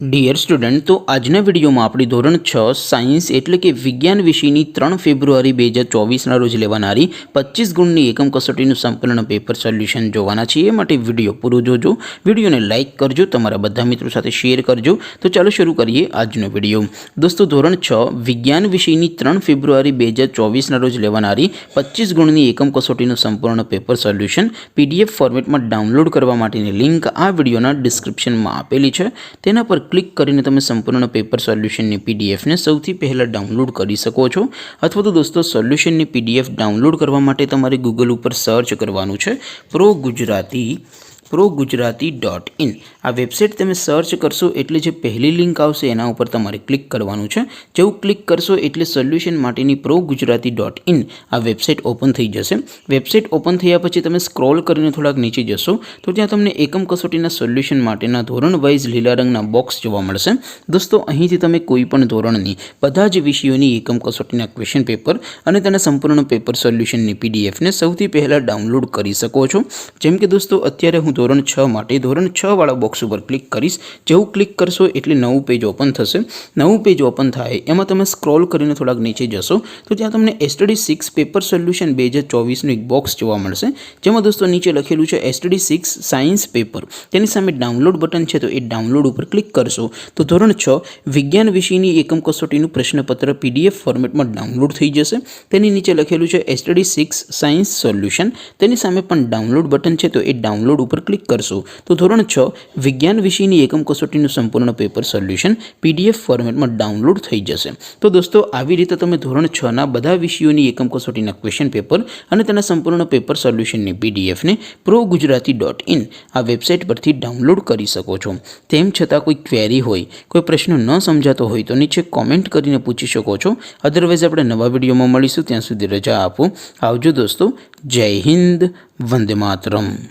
Dear student, तो आजना video में अपनी धोरण 6 साइंस एटले के विज्ञान विषयनी 3 फेब्रुआरी 2024 रोज लेवानारी 25 गुणनी एकम कसोटीનું સંપૂર્ણ પેપર સોલ્યુશન જોવાના છીએ। માટે વિડિયો પૂરો જોજો, વિડિયોને લાઇક કરજો, તમારા બધા મિત્રો સાથે શેર કરજો। તો ચાલો શરૂ કરીએ આજનો વિડિયો। દોસ્તો, ધોરણ 6 વિજ્ઞાન વિષયની 3 ફેબ્રુઆરી 2024 રોજ લેવાનારી 25 ગુણની એકમ કસોટીનું સંપૂર્ણ પેપર સોલ્યુશન પીડીએફ ફોર્મેટમાં ડાઉનલોડ કરવા માટેની લિંક આ વિડિયોના ડિસ્ક્રિપ્શનમાં આપેલી છે। તેના પર क्लिक करीने तमे संपूर्ण पेपर सोल्यूशन ने पीडीएफ ने सौथी पहला डाउनलॉड करी सको छो। अथवा तो दोस्तों, सोल्यूशन ने पीडीएफ डाउनलॉड करवा माटे तमारे गूगल पर सर्च करवानुं छे ProGujarati.in। आ वेबसाइट तमे सर्च करशो एटले जे पहली लिंक आवशे एना उपर तमारे क्लिक करवानुं छे। जेवुं क्लिक करशो एटले सोल्यूशन माटेनी ProGujarati.in आ वेबसाइट ओपन थई जशे। वेबसाइट ओपन थया पछी तमे स्क्रॉल करीने थोड़ाक नीचे जशो तो त्यां तमने एकम कसोटीना सोल्यूशन माटेना धोरण वाइज लीला रंगना बॉक्स जोवा मळशे। दोस्तों, અહીંથી તમે કોઈપણ ધોરણની બધા જ વિષયોની એકમ કસોટીના ક્વેશ્ચન પેપર અને તેના સંપૂર્ણ પેપર સોલ્યુશનની પીડીએફને સૌથી પહેલાં ડાઉનલોડ કરી શકો છો। જેમ કે દોસ્તો, અત્યારે હું ધોરણ 6 માટે ધોરણ 6 વાળા બોક્સ ઉપર ક્લિક કરીશ। જેવું ક્લિક કરશો એટલે નવું પેજ ઓપન થશે। નવું પેજ ઓપન થાય એમાં તમે સ્ક્રોલ કરીને થોડાક નીચે જશો તો ત્યાં તમને એસટીડી 6 પેપર સોલ્યુશન 2024નું એક બોક્સ જોવા મળશે, જેમાં દોસ્તો નીચે લખેલું છે એસટીડી 6 સાયન્સ પેપર। તેની સામે ડાઉનલોડ બટન છે, તો એ ડાઉનલોડ ઉપર ક્લિક કરશો તો ધોરણ 6 વિજ્ઞાન વિષયની એકમ કસોટીનું પ્રશ્નપત્ર પીડીએફ ફોર્મેટમાં ડાઉનલોડ થઈ જશે। તેની નીચે લખેલું છે એસટીડી 6 સાયન્સ સોલ્યુશન। તેની સામે પણ ડાઉનલોડ બટન છે, તો એ ડાઉનલોડ ઉપર क्लिक करशो तो धोरण 6 विज्ञान विषयनी एकम कसोटीનું संपूर्ण पेपर सोल्यूशन पीडीएफ फॉर्मेट में डाउनलॉड थई जशे। तो दोस्तों, આવી રીતે તમે ધોરણ 6 ના બધા વિષયોની એકમ કસોટીના ક્વેશ્ચન પેપર અને તેના સંપૂર્ણ પેપર સોલ્યુશનની પીડીએફ ને ProGujarati.in આ વેબસાઇટ પરથી ડાઉનલોડ કરી શકો છો। તેમ છતાં કોઈ ક્વેરી હોય, કોઈ પ્રશ્ન ન સમજાતો હોય તો નીચે કોમેન્ટ કરીને પૂછી શકો છો। અધરવાઇઝ આપણે નવા વિડીયોમાં મળીશું, ત્યાં સુધી રજા આપો। આવજો દોસ્તો, જય હિન્દ, વંદે માતરમ।